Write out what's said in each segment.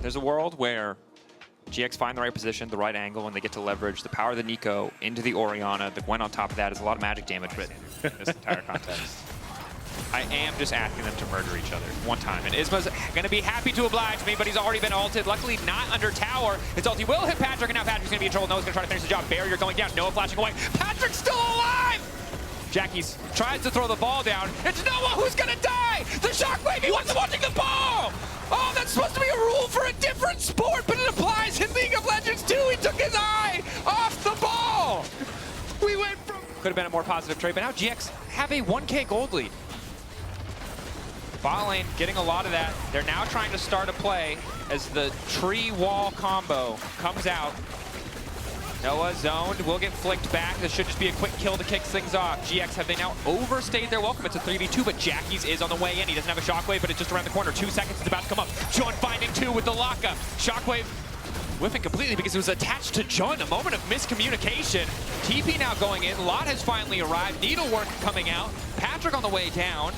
There's a world where GX find the right position, the right angle, and they get to leverage the power of the Nico into the Orianna. The Gwen on top of that is a lot of magic damage, but in this entire context, I am just asking them to murder each other one time. And Isma's going to be happy to oblige me, but he's already been ulted. Luckily, not under tower. His ulti will hit Patrick, and now Patrick's going to be in trouble. Noah's going to try to finish the job. Barrier going down. Noah flashing away. Patrick's still alive! Jackies tries to throw the ball down. It's Noah who's going to die! The shockwave, he wasn't watching the ball! Oh, that's supposed to be a rule for a different sport, but it applies in League of Legends too. He took his eye off the ball! We went from... Could have been a more positive trade, but now GX have a 1K gold lead. Bot lane getting a lot of that. They're now trying to start a play as the tree wall combo comes out. Noah zoned, will get flicked back. This should just be a quick kill to kick things off. GX, have they now overstayed their welcome? It's a 3v2, but Jackies is on the way in. He doesn't have a shockwave, but it's just around the corner. 2 seconds, it's about to come up. Jun finding 2 with the lockup. Shockwave whiffing completely because it was attached to Jun. A moment of miscommunication. TP now going in. Lot has finally arrived. Needlework coming out. Patrick on the way down.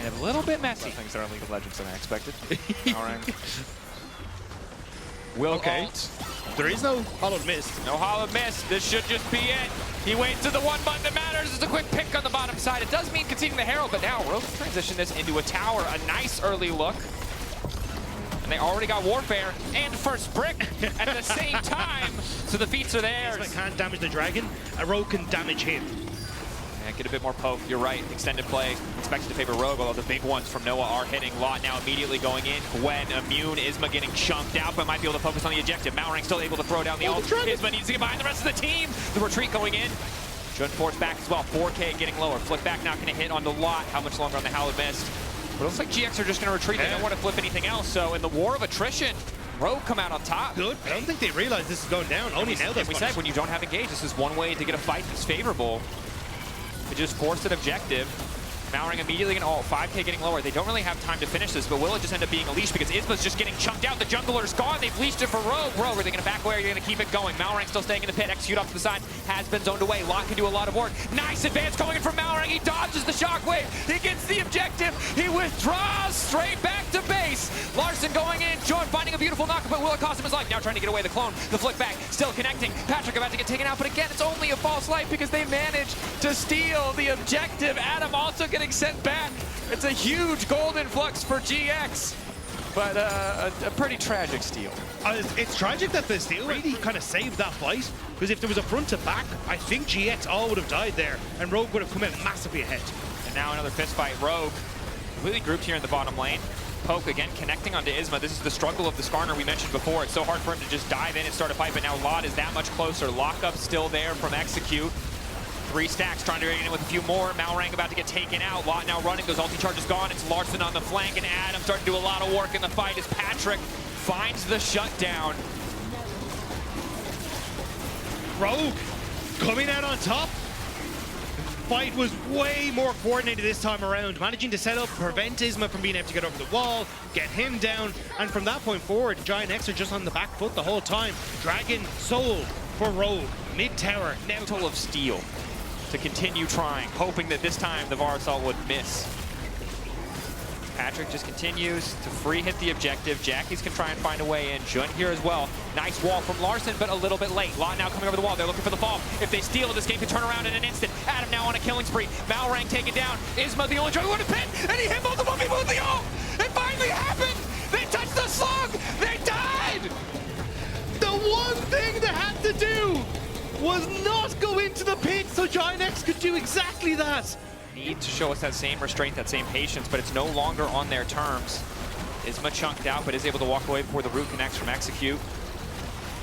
And a little bit messy. Things that are in League of Legends than I expected. All right. Will ult. There is no hollowed mist. No hollowed mist. This should just be it. He waits to the one button that matters. It's a quick pick on the bottom side. It does mean conceding the Herald, but now Rogue transition this into a tower. A nice early look. And they already got Warfare and first brick at the same time. So the feats are theirs. If I can't damage the dragon, a Rogue can damage him. Yeah, get a bit more poke. You're right. Extended play expected to favor Rogue, although the big ones from Noah are hitting. Lot now immediately going in. Gwen immune. Isma getting chunked out, but might be able to focus on the objective. Malrang still able to throw down the ult. Isma needs to get behind the rest of the team. The retreat going in. Jun force back as well. 4K getting lower. Flick back not going to hit on the Lot. How much longer on the Hallowed Mist? But it looks like GX are just going to retreat. They don't want to flip anything else. So in the war of attrition, Rogue come out on top. Good. I don't think they realize this is going down. Only now we said when you don't have engage, this is one way to get a fight that's favorable. They just forced an objective. Malrang immediately going to ult. 5K getting lower. They don't really have time to finish this, but will it just end up being a leash because Isma's just getting chunked out. The jungler's gone. They've leashed it for Rogue. Rogue, are they going to back away or are they going to keep it going? Malrang still staying in the pit. Execute off to the side. Has been zoned away. Lot can do a lot of work. Nice advance going in from Malrang. He dodges the shockwave. He gets the objective. He withdraws straight back to base. Larson going in. Jun finding a beautiful knock, but will it cost him his life? Now trying to get away the clone. The flick back. Still connecting. Patrick about to get taken out, but again, it's only a false life because they managed to steal the objective. Adam also getting sent back. It's a huge gold influx for GX, but a pretty tragic steal. It's tragic that the steal really kind of saved that fight, because if there was a front to back, I think GX all would have died there, and Rogue would have come out massively ahead. And now another fist fight. Rogue completely grouped here in the bottom lane. Poke again connecting onto Isma. This is the struggle of the Skarner we mentioned before. It's so hard for him to just dive in and start a fight, but now Lot is that much closer. Lockup still there from Execute. 3 stacks trying to get in with a few more. Malrang about to get taken out. Lot now running. Those ulti charges gone. It's Larson on the flank, and Adam starting to do a lot of work in the fight as Patrick finds the shutdown. Rogue coming out on top. Fight was way more coordinated this time around, managing to set up, prevent Isma from being able to get over the wall, get him down, and from that point forward, Giant X are just on the back foot the whole time. Dragon, Soul for Rogue, mid-tower, now Total of steel to continue trying, hoping that this time the Varsal would miss. Patrick just continues to free hit the objective. Jackies can try and find a way in. Jun here as well. Nice wall from Larson, but a little bit late. Lot now coming over the wall. They're looking for the fall. If they steal, this game can turn around in an instant. Adam now on a killing spree. Malrang taken down. Isma the only choice would have pin, and he hit multiple people with the ult. It finally happened. They touched the slug. They died. the one thing they had to do was not go into the pit, so Giant X could do exactly that. Need to show us that same restraint, that same patience, but it's no longer on their terms. Isma chunked out, but is able to walk away before the root connects from Execute.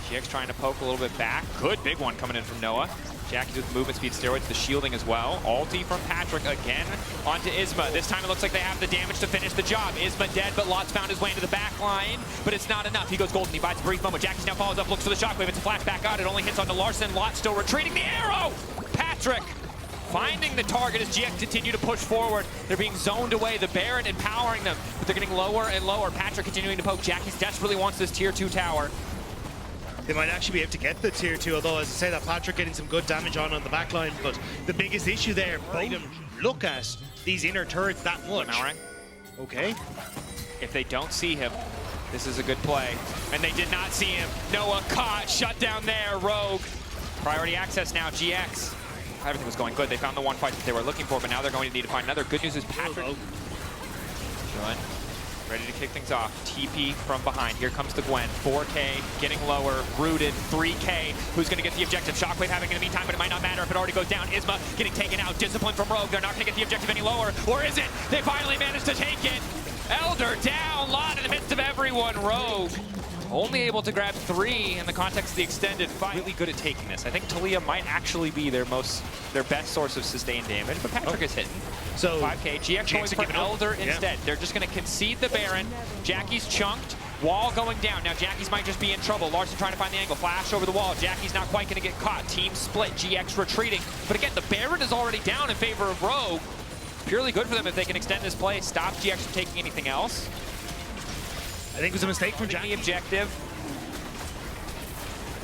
GX trying to poke a little bit back. Good big one coming in from Noah. Jackies with movement speed steroids, the shielding as well. Ulti from Patrick again onto Isma. This time it looks like they have the damage to finish the job. Isma dead, but Lot's found his way into the back line, but it's not enough. He goes golden, he buys a brief moment. Jackies now follows up, looks for the shockwave. It's a flash back out. It only hits onto Larson. Lot still retreating. The arrow! Patrick finding the target as GX continue to push forward. They're being zoned away. The Baron empowering them, but they're getting lower and lower. Patrick continuing to poke. Jackies desperately wants this tier 2 tower. They might actually be able to get the tier 2, although as I say that Patrick getting some good damage on the back line, but the biggest issue there, both look at these inner turrets that much. Malrang. Okay. If they don't see him, this is a good play. And they did not see him. Noah caught, shut down there, Rogue. Priority access now, GX. Everything was going good. They found the one fight that they were looking for, but now they're going to need to find another. Good news is Patrick. Good. Ready to kick things off. TP from behind. Here comes the Gwen. 4K, getting lower, rooted. 3K, who's going to get the objective? Shockwave having in the meantime, but it might not matter if it already goes down. Isma getting taken out. Discipline from Rogue. They're not going to get the objective any lower. Or is it? They finally managed to take it. Elder down. Lot in the midst of everyone. Rogue only able to grab 3 in the context of the extended fight. Really good at taking this. I think Talia might actually be their best source of sustained damage, but Patrick is hitting. So 5K, GX going for Elder instead. They're just going to concede the Baron. Jackie's chunked. Wall going down. Now Jackie's might just be in trouble. Larson trying to find the angle. Flash over the wall. Jackie's not quite going to get caught. Team split. GX retreating. But again, the Baron is already down in favor of Rogue. Purely good for them if they can extend this play. Stop GX from taking anything else. I think it was a mistake from Jackie. The objective.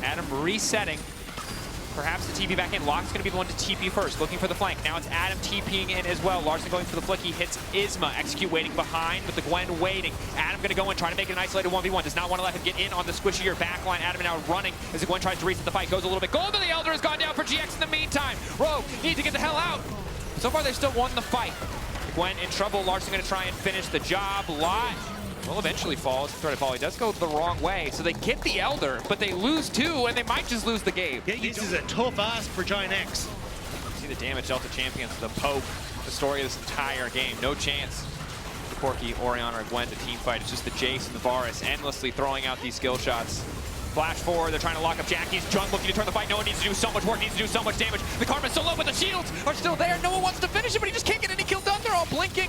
Adam resetting. Perhaps the TP back in. Locke's going to be the one to TP first, looking for the flank. Now it's Adam TPing in as well. Larson going for the flick. He hits Isma. Execute waiting behind, with the Gwen waiting. Adam going to go in, trying to make it an isolated 1v1. Does not want to let him get in on the squishier backline. Adam now running as the Gwen tries to reset the fight. Goes a little bit. Gold to the Elder has gone down for GX in the meantime. Rogue need to get the hell out. So far, they've still won the fight. The Gwen in trouble. Larson going to try and finish the job. Lot will eventually fall. It's a threat of fall. He does go the wrong way. So they get the Elder, but they lose 2, and they might just lose the game. Yeah, this is a tough ask for Giant X. See the damage Delta champions, the poke, the story of this entire game. No chance for Corki, Oriana, or Gwen to team fight. It's just the Jace and the Varus endlessly throwing out these skill shots. Flash forward, they're trying to lock up Jackie's. Jung looking to turn the fight. Noah needs to do so much work, needs to do so much damage. The Karma's so low, but the shields are still there. Noah wants to finish it, but he just can't get any kill done. They're all blinking.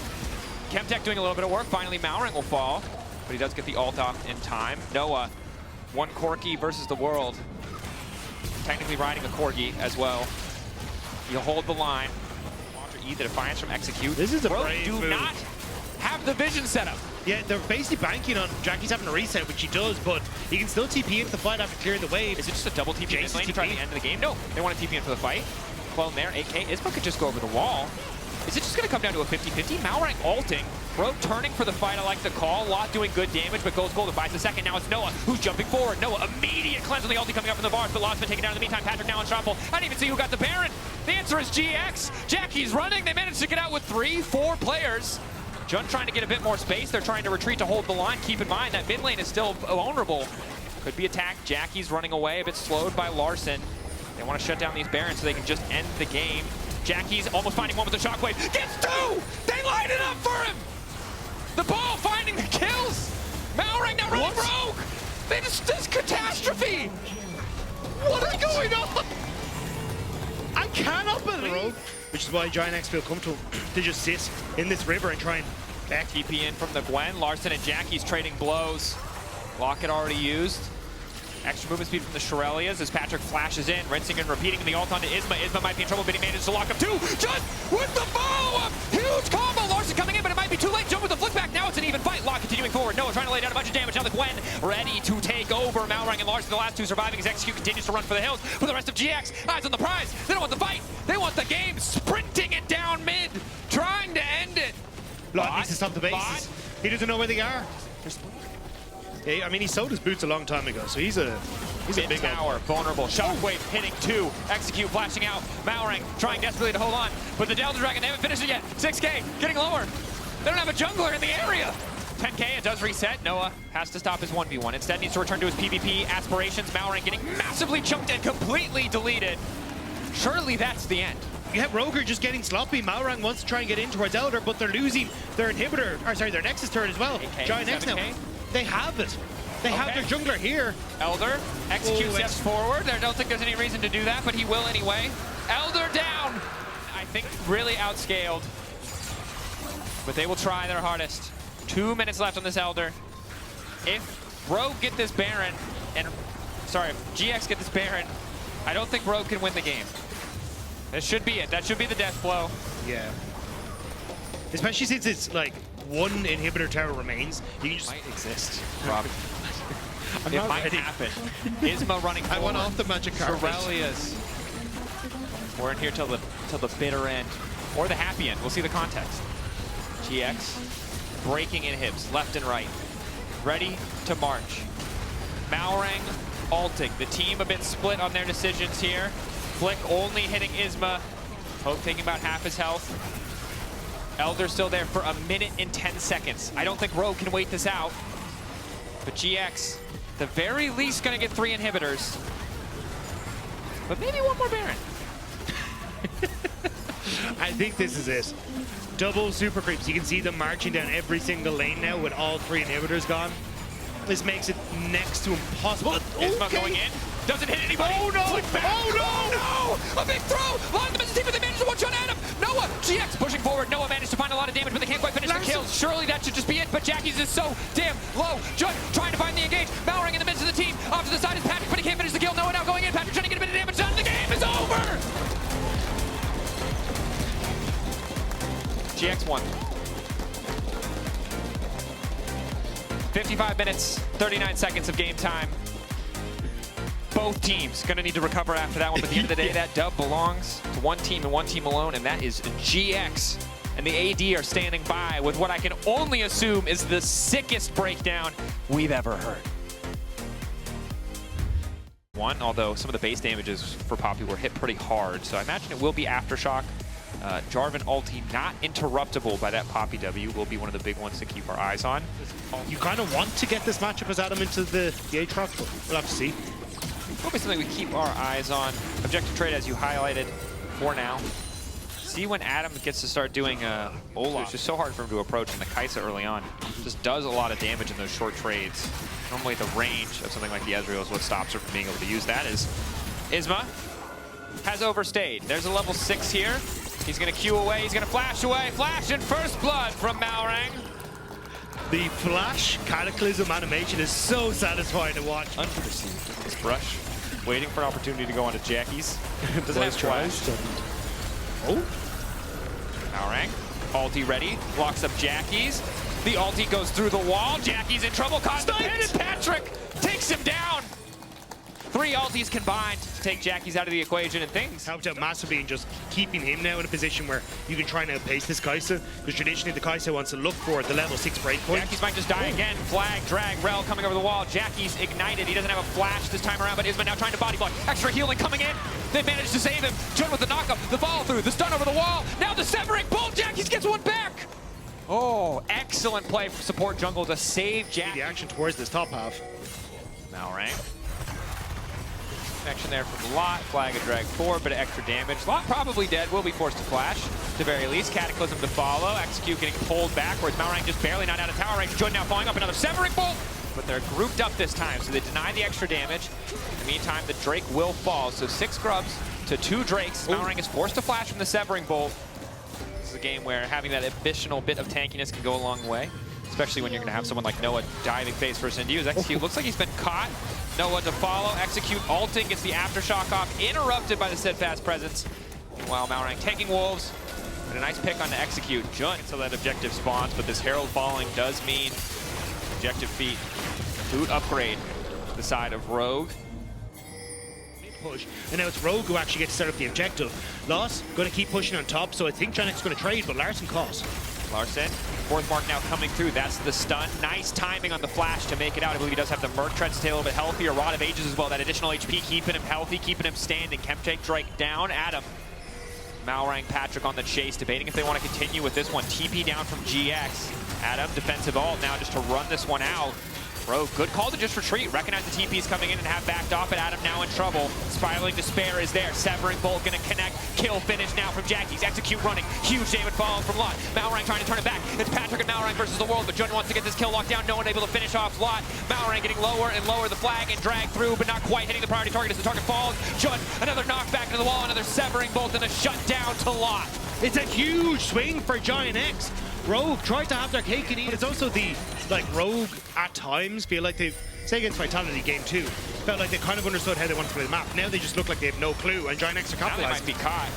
Chemtech doing a little bit of work. Finally, Malring will fall, but he does get the ult off in time. Noah, one Corki versus the world. Technically riding a Corgi as well. He'll hold the line. Launcher E, the defiance from Execute. This is a brave move. Do not have the vision set up. Yeah, they're basically banking on Jackie's having a reset, which he does, but he can still TP into the fight after clearing the wave. Is it just a double TP in lane to try the end of the game? No, they want to TP in for the fight. Clone there, AK. Isma could just go over the wall. Is it just going to come down to a 50-50? Malrang ulting. Rogue turning for the fight. I like the call. Lot doing good damage, but goes gold and buys the second. Now it's Noah who's jumping forward. Noah immediate cleanse on the ulti coming up from the bars, but Lot's been taken down in the meantime. Patrick now unstoppable. I didn't even see who got the Baron. The answer is GX. Jackie's running. They managed to get out with 3-4 players. Jun trying to get a bit more space. They're trying to retreat to hold the line. Keep in mind that mid lane is still vulnerable. Could be attacked. Jackie's running away, a bit slowed by Larson. They want to shut down these Barons so they can just end the game. Jackie's almost finding one with the shockwave. Gets 2! They line it up for him! The ball finding the kills! Malring now running Rogue! They just, this catastrophe! What is going on? I cannot believe. Which is why Giant X feel comfortable to just sit in this river and try and back. TP in from the Gwen. Larson and Jackie's trading blows. Locket already used. Extra movement speed from the Shirelias as Patrick flashes in, rinsing and repeating the ult onto Isma. Isma might be in trouble, but he manages to lock up 2. Just with the follow-up! Huge combo! Larson coming in, but it might be too late. Jump with the flick back. Now it's an even fight. Lock continuing forward. Noah trying to lay down a bunch of damage. Now the Gwen ready to take over. Malrang and Larson, the last 2 surviving as Execute continues to run for the hills. For the rest of GX, eyes on the prize. They don't want the fight. They want the game. Sprinting it down mid. Trying to end it. Lot needs to stop the bases. He doesn't know where they are. I mean, he sold his boots a long time ago, so he's a big tower, vulnerable. Shockwave hitting 2. Execute flashing out. Malrang trying desperately to hold on, but the Delta Dragon, they haven't finished it yet. 6K getting lower. They don't have a jungler in the area. 10K, it does reset. Noah has to stop his 1v1. Instead needs to return to his PvP aspirations. Malrang getting massively chunked and completely deleted. Surely that's the end. Yeah, Rogue are just getting sloppy. Malrang wants to try and get in towards Elder, but they're losing their inhibitor, or sorry, their Nexus turret as well. AK, Giant X now. They have it. They have their jungler here. Elder, Execute steps forward. I don't think there's any reason to do that, but he will anyway. Elder down. I think really outscaled, but they will try their hardest. 2 minutes left on this Elder. If Rogue get this Baron, and sorry, if GX get this Baron, I don't think Rogue can win the game. That should be it. That should be the death blow. Yeah. Especially since it's like 1 inhibitor tower remains. You can just might exist, Rob. It might happen. Isma running forward. I went off the magic carpet. Shirelias. We're in here till the bitter end. Or the happy end. We'll see the context. GX breaking inhibs left and right. Ready to march. Malrang ulting. The team a bit split on their decisions here. Flick only hitting Isma. Poke taking about half his health. Elder still there for 1 minute and 10 seconds. I don't think Rogue can wait this out. But GX, the very least, gonna get 3 inhibitors. But maybe one more Baron. I think this is it. Double super creeps. You can see them marching down every single lane now with all 3 inhibitors gone. This makes it next to impossible. Isma going in. Doesn't hit anybody. Oh no! Oh no! Oh no! A big throw! Long the business team, but they managed to one-shot Adam. Noah, GX pushing forward. Noah managed to find a lot of damage, but they can't quite finish the kills. Surely that should just be it, but Jackie's is so damn low. Judd trying to find the engage. Malrang in the midst of the team. Off to the side is Patrick, but he can't finish the kill. Noah now going in. Patrick trying to get a bit of damage done. The game is over! GX won. 55 minutes, 39 seconds of game time. Both teams gonna need to recover after that one, but at the end of the day, that dub belongs to one team and one team alone, and that is GX. And the AD are standing by with what I can only assume is the sickest breakdown we've ever heard. One, although some of the base damages for Poppy were hit pretty hard, so I imagine it will be Aftershock. Jarvan ulti not interruptible by that Poppy W will be one of the big ones to keep our eyes on. You kind of want to get this matchup as Adam into the Aatrox, but we'll have to see. Will be something we keep our eyes on. Objective trade, as you highlighted, for now. See when Adam gets to start doing Olaf. It's just so hard for him to approach, and the Kai'Sa early on just does a lot of damage in those short trades. Normally the range of something like the Ezreal is what stops her from being able to use that. Is Isma has overstayed. There's a level 6 here. He's gonna Q away, he's gonna flash away. Flash and first blood from Malrang. The flash cataclysm animation is so satisfying to watch. Unperceived. This brush, waiting for an opportunity to go onto Jackie's. Doesn't have flash. Oh. Malrang, ulti ready, locks up Jackie's. The ulti goes through the wall. Jackie's in trouble, caught the pin, and Patrick takes him down. 3 ultis combined to take Jackie's out of the equation, and things helped out massively in just keeping him now in a position where you can try and outpace this Kai'Sa, because traditionally the Kai'Sa wants to look for the level 6 breakpoint. Jackie's might just die again. Flag, drag, Rel coming over the wall. Jackie's ignited. He doesn't have a flash this time around, but Isma now trying to body block. Extra healing coming in. They managed to save him. Jun with the knockup, the follow through, the stun over the wall. Now the severing bolt. Jackie's gets one back. Oh, excellent play from support jungle to save Jackie. The action towards this top half. Malrang. Connection there from Lot. Flag and drag forward, bit of extra damage. Lot probably dead, will be forced to flash. At the very least, Cataclysm to follow. Execute getting pulled backwards. Malrang just barely not out of tower range. Jun now falling up, another severing bolt. But they're grouped up this time, so they deny the extra damage. In the meantime, the Drake will fall. So 6 grubs to 2 Drakes. Malrang is forced to flash from the severing bolt. This is a game where having that additional bit of tankiness can go a long way, especially when you're going to have someone like Noah diving face first into use. Execute looks like he's been caught. Noah to follow. Execute ulting, gets the Aftershock off, interrupted by the Steadfast Presence. Meanwhile, Malrang taking Wolves, and a nice pick on the Execute. Jun until that objective spawns, but this Herald falling does mean objective feat. Boot upgrade to the side of Rogue. Push, and now it's Rogue who actually gets to set up the objective. Loss, going to keep pushing on top, so I think Janek's going to trade, but Larson calls. Larson, 4th mark now coming through. That's the stun. Nice timing on the flash to make it out. I believe he does have the Merc Tread to stay a little bit healthier. Rod of Ages as well. That additional HP keeping him healthy, keeping him standing. Chemtake Drake down. Adam. Malrang, Patrick on the chase, debating if they want to continue with this one. TP down from GX. Adam, defensive ult now just to run this one out. Rogue, good call to just retreat. Recognize the TP's coming in and have backed off, but Adam now in trouble. Spiraling Despair is there. Severing Bolt gonna connect. Kill finish now from Jackie's. Execute running. Huge damage falling from Lot. Malrang trying to turn it back. It's Patrick and Malrang versus the world, but Jun wants to get this kill locked down. No one able to finish off Lot. Malrang getting lower and lower. The flag and drag through, but not quite hitting the priority target as the target falls. Jun, another knockback into the wall, another Severing Bolt, and a shutdown to Lot. It's a huge swing for Giant X. Rogue tries to have their cake and eat. It's also the, Rogue at times feel like they've, say against Vitality game 2, felt like they kind of understood how they want to play the map. Now they just look like they have no clue, and Giant X are capitalizing. Now they might be caught.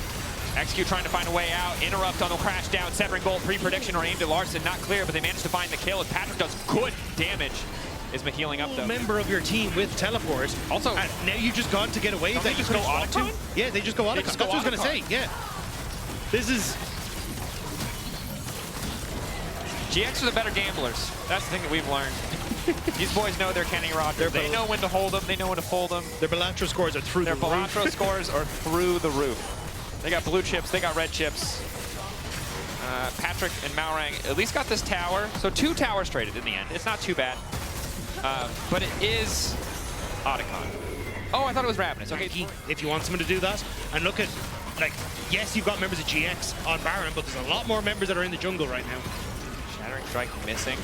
Execute trying to find a way out. Interrupt on the crash down. Severing Bolt pre-prediction or aimed at Larson. Not clear, but they managed to find the kill, and Patrick does good damage. Isma healing up though. Member of your team with teleport. Also, now you just gone to get away. They just go Otacon? Yeah, they just go Otacon. That's what I was gonna say. Yeah, this is GX are the better gamblers. That's the thing that we've learned. These boys know their Kenny Rogers. They know when to hold them. They know when to fold them. Their Balatro scores are through the roof. Their Balatro scores are through the roof. They got blue chips. They got red chips. Patrick and Maurang at least got this tower. So 2 towers traded in the end. It's not too bad. But it is Otacon. Oh, I thought it was Ravenous. Okay. If you want someone to do that, and look at, like, yes, you've got members of GX on Baron, but there's a lot more members that are in the jungle right now. Shattering Strike missing.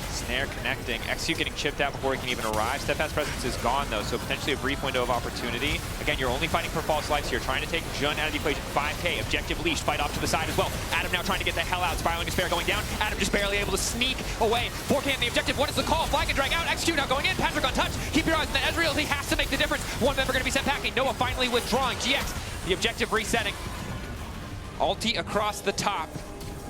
Snare connecting. Execute getting chipped out before he can even arrive. Steadfast Presence is gone, though, so potentially a brief window of opportunity. Again, you're only fighting for false lives here, trying to take Jun out of the equation. 5K, objective leash, fight off to the side as well. Adam now trying to get the hell out. Spiraling Despair going down. Adam just barely able to sneak away. 4K on the objective. What is the call? Flag and drag out. Execute now going in. Patrick untouched. Keep your eyes on the Ezreal. He has to make the difference. One member going to be sent packing. Noah finally withdrawing. GX, the objective resetting. Ulti across the top.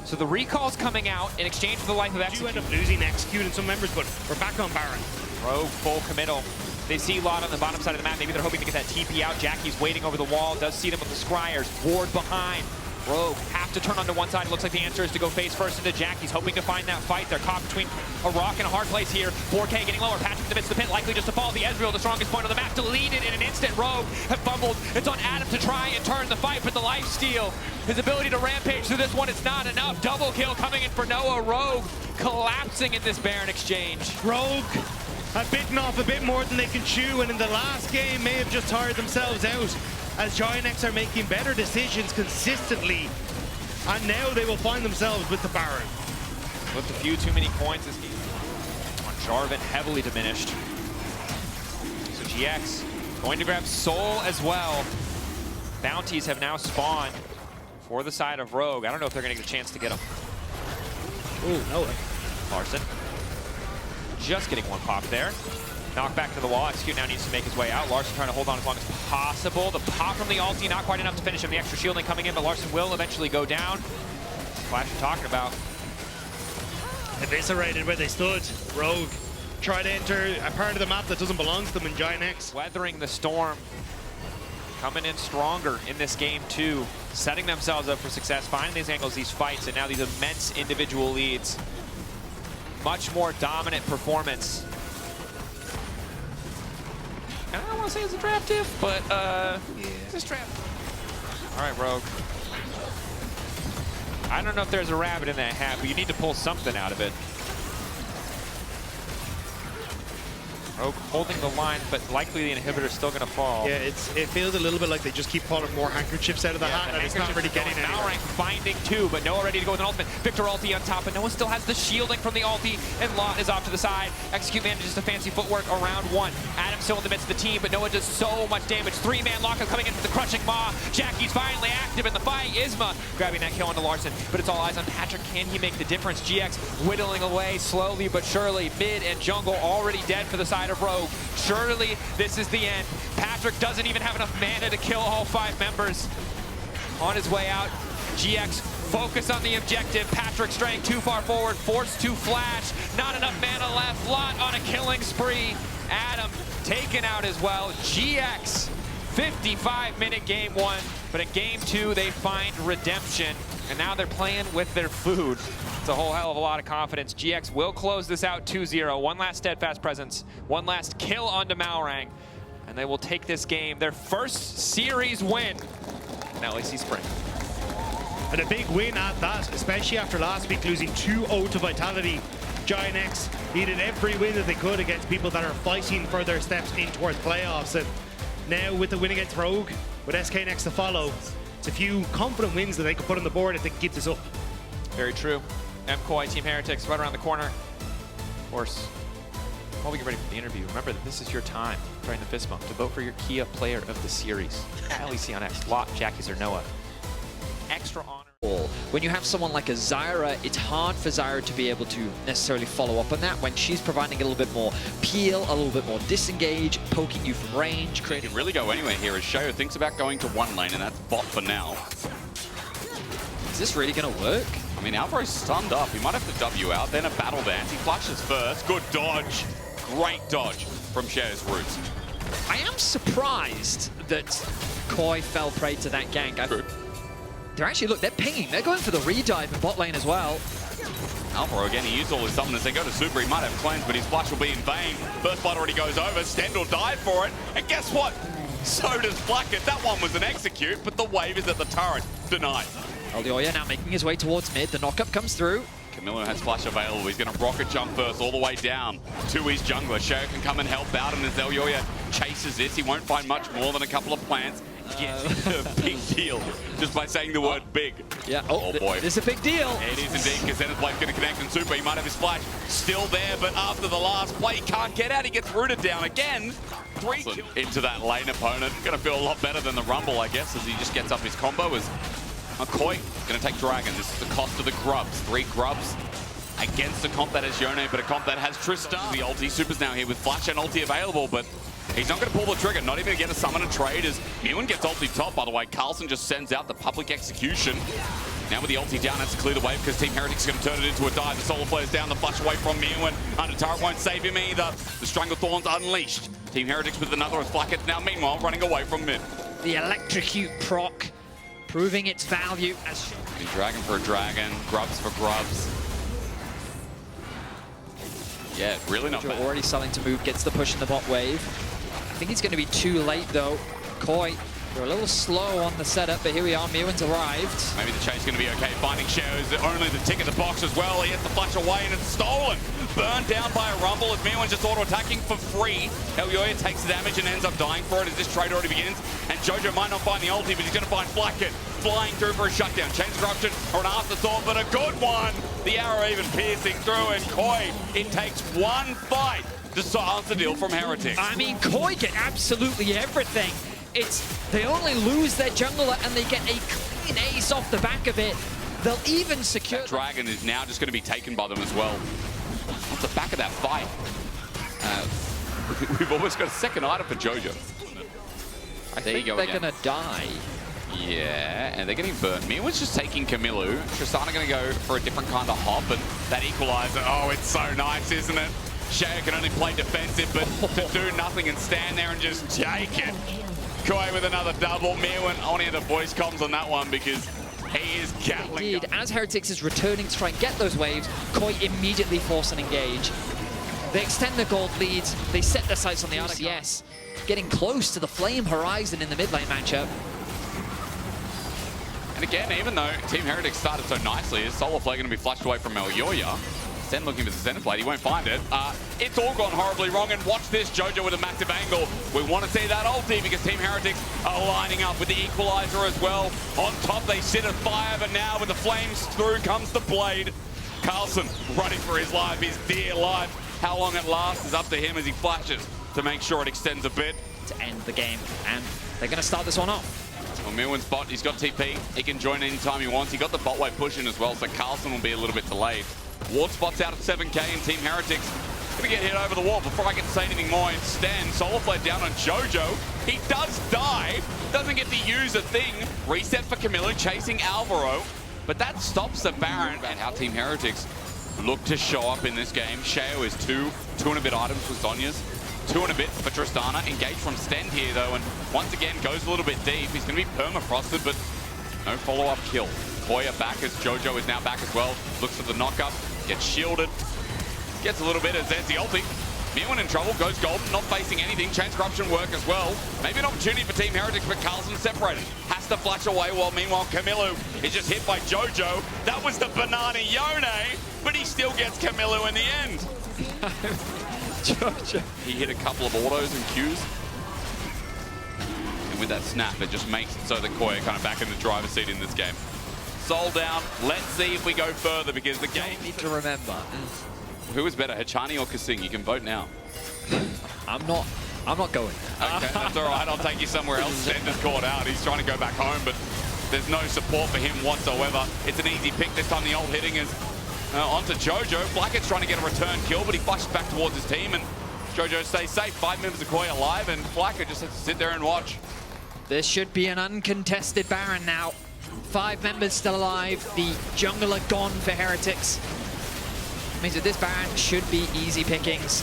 So the recall's coming out in exchange for the life of Execute. You end up losing Execute and some members, but we're back on Baron. Rogue full committal. They see Lot on the bottom side of the map. Maybe they're hoping to get that TP out. Jackie's waiting over the wall. Does see them with the Scryers. Ward behind. Rogue have to turn onto one side. It looks like the answer is to go face first into Jackie's, hoping to find that fight. They're caught between a rock and a hard place here. 4K getting lower. Patrick in the midst of the pit, likely just to fall. The Ezreal, the strongest point on the map, deleted in an instant. Rogue have fumbled. It's on Adam to try and turn the fight, but the lifesteal, his ability to rampage through this one, it's not enough. Double kill coming in for Noah. Rogue collapsing in this Baron exchange. Rogue have bitten off a bit more than they can chew, and in the last game may have just tired themselves out as Giants are making better decisions consistently. And now they will find themselves with the Baron. With a few too many coins this game. On Jarvan, heavily diminished. So GX going to grab Soul as well. Bounties have now spawned for the side of Rogue. I don't know if they're going to get a chance to get him. Ooh, no. Larson just getting one pop there. Knock back to the wall. Execute now needs to make his way out. Larson trying to hold on as long as possible. The pop from the ulti, not quite enough to finish him. The extra shielding coming in, but Larson will eventually go down. Flash you're talking about. Eviscerated where they stood. Rogue try to enter a part of the map that doesn't belong to them in Giant X. Weathering the storm. Coming in stronger in this game too. Setting themselves up for success. Finding these angles, these fights, and now these immense individual leads. Much more dominant performance. I don't want to say it's a draft tip, but it's a draft. All right, Rogue. I don't know if there's a rabbit in that hat, but you need to pull something out of it. Rogue holding the line, but likely the inhibitor's still going to fall. Yeah, it feels a little bit like they just keep pulling more handkerchiefs out of the hat, and it's not really getting anywhere. Maurang finding 2, but Noah ready to go with an ultimate. Victor ulti on top, but Noah still has the shielding from the ulti, and Lot is off to the side. Execute manages to fancy footwork around 1. Adam still in the midst of the team, but Noah does so much damage. 3-man lockup coming in with the crushing maw. Jackie's finally active in the fight. Isma grabbing that kill onto Larson, but it's all eyes on Patrick. Can he make the difference? GX whittling away slowly but surely. Mid and jungle already dead for the side of Rogue. Surely this is the end. Patrick doesn't even have enough mana to kill all 5 members. On his way out, GX focus on the objective. Patrick straying too far forward, forced to flash. Not enough mana left. Lot on a killing spree. Adam taken out as well. GX, 55-minute game 1, but in game 2 they find redemption, and now they're playing with their food. It's a whole hell of a lot of confidence. GX will close this out 2-0. One last Steadfast Presence, one last kill onto Maurang, and they will take this game, their first series win in LEC Spring. And a big win at that, especially after last week losing 2-0 to Vitality. Giant X needed every win that they could against people that are fighting for their steps in towards playoffs. And now with the win against Rogue, with SK next to follow, it's a few confident wins that they could put on the board if they can keep this up. Very true. MKOI Team Heretics right around the corner. Of course, while we get ready for the interview, remember that this is your time during the fist bump to vote for your Kia Player of the Series. LEC on X, Lot, Jackie's, or Noah. Extra honor. When you have someone like a Zyra, it's hard for Zyra to be able to necessarily follow up on that when she's providing a little bit more peel, a little bit more disengage, poking you from range. You can really go anywhere here as Shoyo thinks about going to 1 lane, and that's bot for now. Is this really going to work? I mean, Alvaro's stunned up. He might have to W out, then a battle dance. He flashes first. Good dodge. Great dodge from Shoyo's roots. I am surprised that Koi fell prey to that gank. True. They're actually, look, they're pinging. They're going for the redive in bot lane as well. Alvaro again, he used all his summoners. They go to super, he might have cleanse, but his flash will be in vain. First blood already goes over, Stendhal died for it, and guess what? So does Blackett. That one was an execute, but the wave is at the turret. Denied. Elioya now making his way towards mid. The knockup comes through. Camilo has flash available. He's going to rocket jump first all the way down to his jungler. Sheo can come and help out, and as Elioya chases this, he won't find much more than a couple of plants. A big deal just by saying the word big. Yeah, oh boy. This is a big deal. It is indeed, because Zenithblade's going to connect in super. He might have his flash still there, but after the last play, he can't get out. He gets rooted down again. 3 kills into that lane opponent. Going to feel a lot better than the Rumble, I guess, as he just gets up his combo. As MKOI going to take Dragon. This is the cost of the grubs. 3 grubs against a comp that has Yone, but a comp that has Tristan. The ulti Super's now here with flash and ulti available, but he's not going to pull the trigger, not even to get a summon and trade, as Mewin gets ulti top, by the way. Carlson just sends out the public execution. Now with the ulti down, has to clear the wave because Team Heretics is going to turn it into a dive. The Solar Flare's down, the flash away from Mewin. Under turret won't save him either. The Stranglethorn's unleashed. Team Heretics with another as Blackett now meanwhile running away from mid. The Electrocute proc proving its value as Dragon for a dragon, grubs for grubs. Yeah, really not bad. Already starting to move, gets the push in the bot wave. I think he's going to be too late though. Koi, they're a little slow on the setup, but here we are, Mewin's arrived. Maybe the chase is going to be okay. Finding Sheo is only the tick in the box as well. He has the flash away and it's stolen. Burned down by a Rumble as Mewin's just auto-attacking for free. Elioya takes the damage and ends up dying for it as this trade already begins. And Jojo might not find the ulti, but he's going to find Blackett flying through for a shutdown. Chain Disruption or an afterthought, but a good one. The arrow even piercing through, and Koi, it takes one fight to silence the deal from Heretics. I mean, Koi get absolutely everything. They only lose their jungler and they get a clean ace off the back of it. They'll even secure... That dragon is now just going to be taken by them as well. Off the back of that fight. We've almost got a second item for Jojo. I think they're going to die. Yeah, and they're getting burnt. Mewin's just taking Camilo. Tristana going to go for a different kind of hop, and that equalizer, oh, it's so nice, isn't it? Sheo can only play defensive, but to do nothing and stand there and just take it. Koi with another double. Mewin only had the voice comms on that one because he is Gatling. Indeed, as Heretics is returning to try and get those waves, Koi immediately force an engage. They extend the gold leads, they set their sights on the RCS, getting close to the flame horizon in the mid lane matchup. And again, even though Team Heretics started so nicely, is Solar Flare going to be flushed away from Elioya? Zen looking for the Zenithblade, he won't find it. It's all gone horribly wrong, and watch this, Jojo with a massive angle. We want to see that ulti because Team Heretics are lining up with the equalizer as well. On top, they sit at fire, but now with the flames through comes the blade. Carlson running for his life, his dear life. How long it lasts is up to him as he flashes to make sure it extends a bit. To end the game, and they're going to start this one off. Well, Mewin's bot, he's got TP. He can join anytime he wants. He got the bot wave pushing as well, so Carlson will be a little bit delayed. Ward spot's out at 7k and Team Heretics gonna get hit over the wall. Before I can say anything more, instead, Solar Flare down on Jojo. He does die, doesn't get to use a thing. Reset for Camilo, chasing Alvaro, but that stops the Baron. And how Team Heretics look to show up in this game. Sheo is two and a bit items for Sonya's. 2 and a bit for Tristana. Engaged from Stend here though, and once again goes a little bit deep. He's going to be permafrosted, but no follow-up kill. Koya back as Jojo is now back as well. Looks for the knockup, gets shielded. Gets a little bit as there's the ulti. Mewin in trouble, goes golden, not facing anything. Chain Corruption work as well. Maybe an opportunity for Team Heretics, but Carlson separated. Has to flash away while meanwhile Camilo is just hit by Jojo. That was the banana Yone, but he still gets Camilo in the end. Jojo. He hit a couple of autos and Qs. And with that snap, it just makes it so that Koya kind of back in the driver's seat in this game. Soul down. Let's see if we go further because the game... Need to remember. Who is better, Hachani or Kasing? You can vote now. I'm not going. Okay, that's all right. I'll take you somewhere else. Stender's caught out. He's trying to go back home, but there's no support for him whatsoever. It's an easy pick. This time the old hitting is onto Jojo. Blackett's trying to get a return kill, but he flashes back towards his team, and Jojo stays safe. 5 members of Koi alive, and Blackett just has to sit there and watch. This should be an uncontested Baron now. 5 members still alive. The jungler gone for Heretics. Means that this Baron should be easy pickings.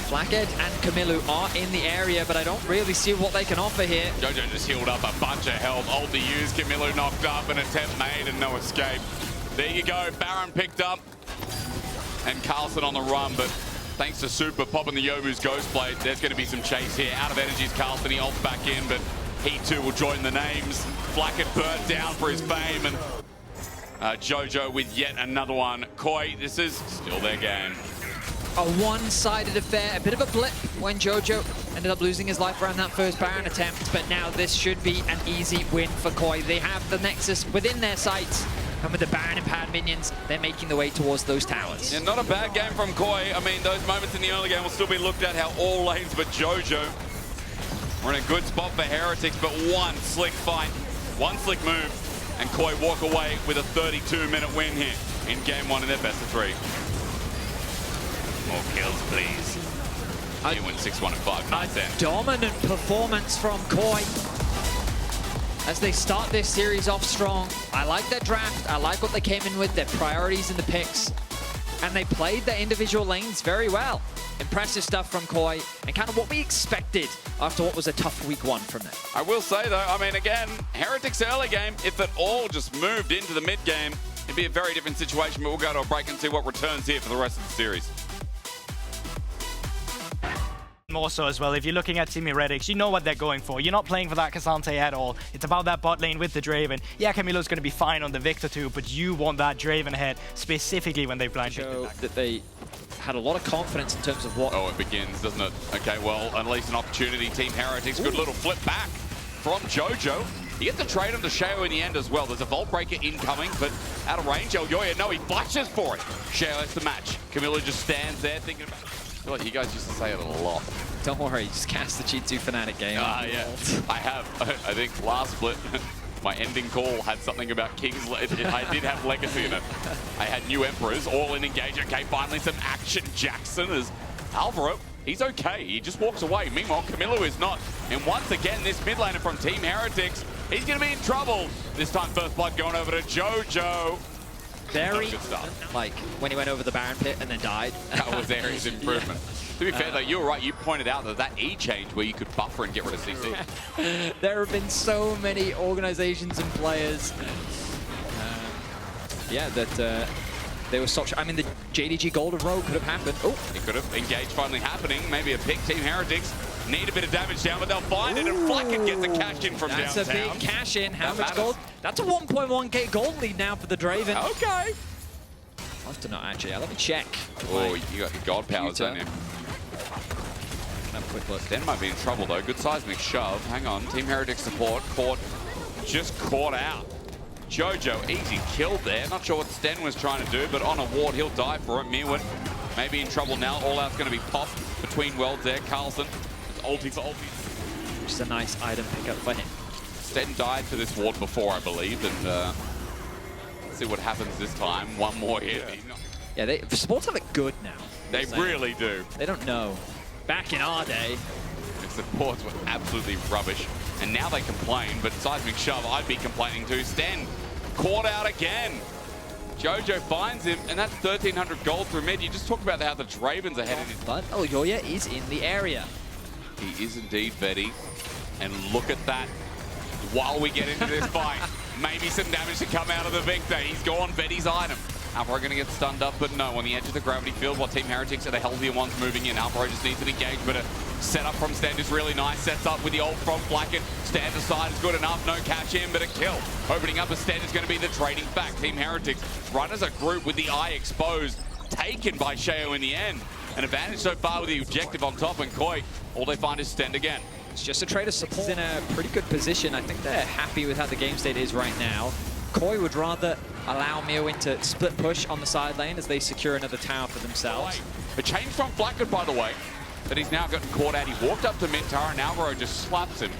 Blackett and Camilo are in the area, but I don't really see what they can offer here. Jojo just healed up a bunch of health. Ulti used, Camilo knocked up, an attempt made and no escape. There you go, Baron picked up. And Carlson on the run, but thanks to Super popping the Yobu's Ghost Blade, there's going to be some chase here. Out of energies, Carlson, he ults back in, but he too will join the names. Blackett burnt down for his fame, and Jojo with yet another one. Koi, this is still their game. A one-sided affair, a bit of a blip when Jojo ended up losing his life around that first Baron attempt, but now this should be an easy win for Koi. They have the Nexus within their sights, and with the Baron and Pad minions, they're making the way towards those towers. Yeah, not a bad game from Koi. I mean, those moments in the early game will still be looked at how all lanes but Jojo. We're in a good spot for Heretics, but one slick fight, one slick move, and Koi walk away with a 32-minute win here in game one in their best of 3. More kills, please. You win 6-1 and 5, nice end. Dominant performance from Koi as they start this series off strong. I like their draft. I like what they came in with, their priorities in the picks. And they played their individual lanes very well. Impressive stuff from Koi, and kind of what we expected after what was a tough week 1 from them. I will say, though, I mean, again, Heretics early game, if it all just moved into the mid game, it'd be a very different situation, but we'll go to a break and see what returns here for the rest of the series. More so as well, if you're looking at Team Heretics, you know what they're going for. You're not playing for that Cassante at all. It's about that bot lane with the Draven. Yeah, Camilo's going to be fine on the Victor too, but you want that Draven ahead, specifically when they blind pick the back. That they had a lot of confidence in terms of what... Oh, it begins, doesn't it? Okay, well, at least an opportunity. Team Heretics, good little flip back from Jojo. He gets to trade him to Sheo in the end as well. There's a Vault Breaker incoming, but out of range. Elyoya, no, he flashes for it. Sheo has the match. Camilo just stands there thinking about it. I feel like you guys used to say it a lot. Don't worry, just cast the G2 Fnatic game. Yeah, I have. I think last split, my ending call had something about Kings. I did have Legacy in it. I had new Emperors, all in engage. Okay, finally some action. Jackson is Alvaro. He's okay. He just walks away. Meanwhile, Camilo is not. And once again, this mid laner from Team Heretics, he's going to be in trouble. This time, first blood going over to Jojo. Very, like, when he went over the Baron pit and then died. That was Ares' improvement. To be fair, though, you were right. You pointed out that E change where you could buffer and get rid of CC. There have been so many organizations and players, that they were such. I mean, the JDG Golden Road could have happened. Oh, it could have. Engage finally happening. Maybe a pick. Team Heretics need a bit of damage down, but they'll find it, and Flacken gets a cash in from downtown. That's a big cash in. How much gold? That's a 1.1k gold lead now for the Draven. Okay. I'll have to not actually. Let me check. Oh, you got the god powers, don't you? Have a quick look. Sten might be in trouble though. Good seismic shove. Hang on. Team Heretics support. Just caught out. Jojo, easy kill there. Not sure what Sten was trying to do, but on a ward, he'll die for it. Mirwin maybe in trouble now. All out's going to be popped between worlds there. Carlson, it's ulti for ulti. Just a nice item pickup for him. Sten died for this ward before, I believe, and let's see what happens this time. One more hit. Yeah, the supports have it good now. They really do. They don't know. Back in our day, the supports were absolutely rubbish, and now they complain, but seismic shove, I'd be complaining too. Sten caught out again. Jojo finds him, and that's 1,300 gold through mid. You just talked about how the Dravens are headed in. But Elyoya is in the area. He is indeed, Betty. And look at that. While we get into this fight, maybe some damage to come out of the Victor. He's gone, Betty's item. Alvaro going to get stunned up, but no, on the edge of the gravity field, while Team Heretics are the healthier ones moving in. Alvaro just needs an engage, but a setup from Stand is really nice. Sets up with the ult from Blackett. Stand aside is good enough. No catch in, but a kill. Opening up a Stand is going to be the trading back. Team Heretics run as a group with the eye exposed. Taken by Sheo in the end. An advantage so far with the objective on top, and Koi, all they find is Stand again. It's just a trade of support. He's in a pretty good position. I think they're happy with how the game state is right now. Koi would rather allow Mirwin to split push on the side lane as they secure another tower for themselves. A change from Blackwood, by the way, that he's now gotten caught out. He walked up to mid-tower and Alvaro just slaps him.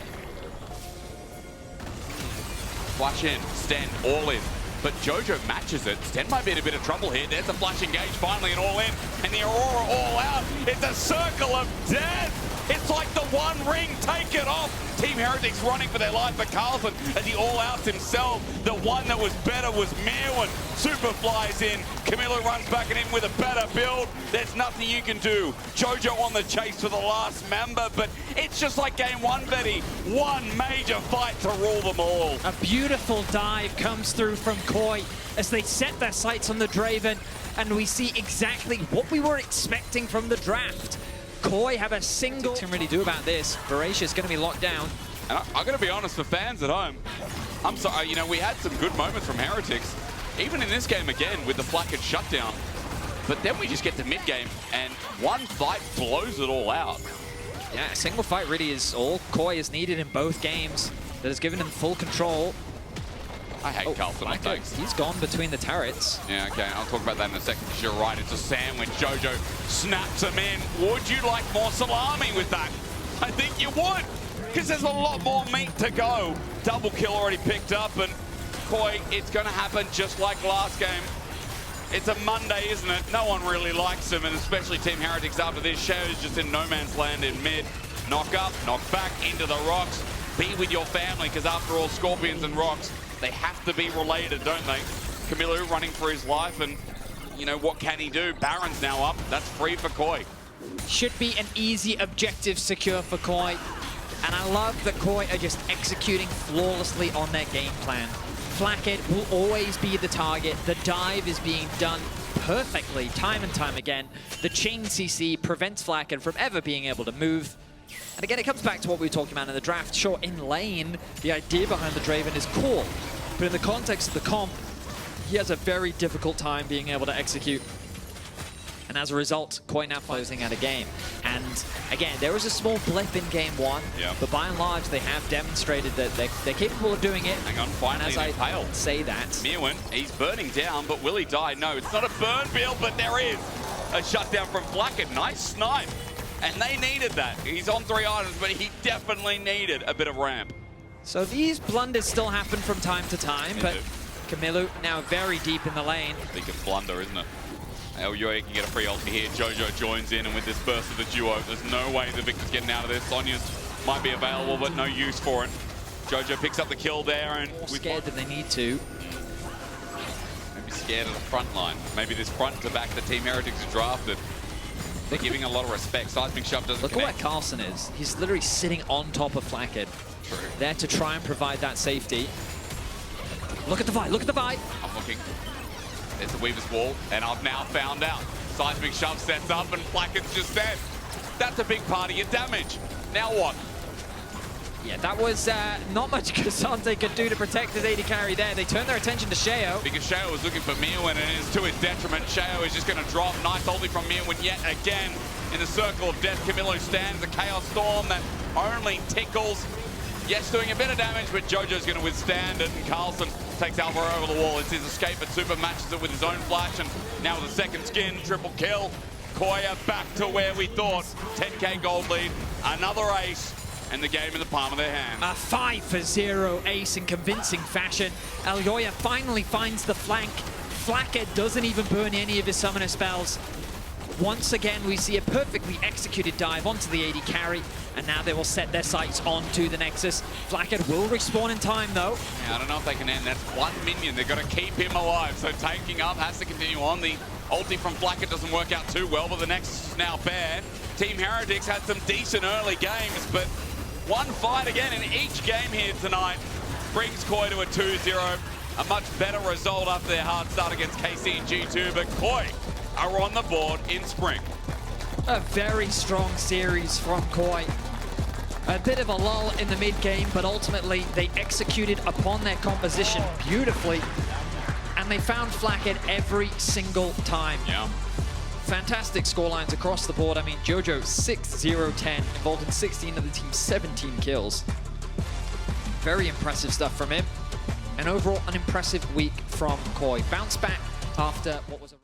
Flash in, Sten all in. But Jojo matches it. Sten might be in a bit of trouble here. There's a flash engage, finally an all in. And the Aurora all out. It's a circle of death. It's like the One Ring, take it off. Team Heretics running for their life, but Carlson, as he all-outs himself, the one that was better was Mirwin. Super flies in. Camilo runs back at him with a better build. There's nothing you can do. Jojo on the chase for the last member, but it's just like game one, Betty. One major fight to rule them all. A beautiful dive comes through from KOI as they set their sights on the Draven, and we see exactly what we were expecting from the draft. KOI have a single... What can really do about this? Voracious going to be locked down. And I'm going to be honest, for fans at home, I'm sorry, you know, we had some good moments from Heretics, even in this game again with the Flakked shutdown. But then we just get to mid-game, and one fight blows it all out. Yeah, a single fight really is all KOI is needed in both games. That has given him full control. I hate Carlson, thanks. He's gone between the turrets. Yeah, okay, I'll talk about that in a second, because you're right, it's a sandwich. Jojo snaps him in. Would you like more salami with that? I think you would, because there's a lot more meat to go. Double kill already picked up, and KOI, it's going to happen just like last game. It's a Monday, isn't it? No one really likes him, and especially Team Heretics after this. Shadow's just in no man's land in mid. Knock up, knock back into the rocks. Be with your family, because after all, Scorpions and rocks, they have to be related, don't they? Camilo running for his life, and you know, what can he do? Baron's now up. That's free for KOI. Should be an easy objective secure for KOI. And I love that KOI are just executing flawlessly on their game plan. Flakked will always be the target. The dive is being done perfectly, time and time again. The chain CC prevents Flakked from ever being able to move. And again, it comes back to what we were talking about in the draft. Sure, in lane, the idea behind the Draven is cool. But in the context of the comp, he has a very difficult time being able to execute. And as a result, KOI now closing out a game. And again, there was a small blip in game one, but by and large, they have demonstrated that they're capable of doing it. Hang on, finally and as they failed. Say that. Mirwin, he's burning down, but will he die? No, it's not a burn build, but there is a shutdown from Flakked. Nice snipe. And they needed that. He's on 3 items, but he definitely needed a bit of ramp. So these blunders still happen from time to time, but Camilo now very deep in the lane. Big blunder, isn't it? LUA can get a free ulti here. Jojo joins in, and with this burst of the duo, there's no way the Victor's getting out of this. Sonya's might be available, but no use for it. Jojo picks up the kill there, and more scared than they need to. Maybe scared of the front line. Maybe this front to back the Team Heretics are drafted. They're giving a lot of respect. Seismic Shove doesn't Look connect. at where Carlson is. He's literally sitting on top of Flakked. True. There to try and provide that safety. Look at the fight, look at the fight. I'm looking. There's the Weaver's Wall, and I've now found out. Seismic Shove sets up, and Flacked's just dead. That's a big part of your damage. Now what? Yeah, that was not much K'Sante could do to protect his AD carry there. They turned their attention to Sheo. Because Sheo was looking for Mirwin, and it's to his detriment. Sheo is just going to drop. Nice ulti from Mirwin yet again. In the circle of death, Camilo stands the Chaos Storm that only tickles. Yes, doing a bit of damage, but Jojo's going to withstand it, and Carlson takes Alvaro over the wall. It's his escape, but Super matches it with his own flash, and now with a second skin, triple kill. KOI back to where we thought. 10k gold lead, another ace, and the game in the palm of their hand. A 5-for-0 ace in convincing fashion. Elyoya finally finds the flank. Flakked doesn't even burn any of his summoner spells. Once again, we see a perfectly executed dive onto the AD carry, and now they will set their sights onto the Nexus. Flakked will respawn in time, though. Yeah, I don't know if they can end. That's one minion. They've got to keep him alive, so tanking up has to continue on. The ulti from Flakked doesn't work out too well, but the Nexus is now bare. Team Heretics had some decent early games, but one fight again in each game here tonight brings KOI to a 2-0. A much better result after their hard start against KC and G2, but KOI are on the board in spring. A very strong series from KOI. A bit of a lull in the mid-game, but ultimately they executed upon their composition beautifully, and they found Flakked every single time. Yeah. Fantastic scorelines across the board. I mean, Jojo 6-0-10, involved in 16 of the team's 17 kills. Very impressive stuff from him. And overall, an impressive week from KOI. Bounce back after what was a...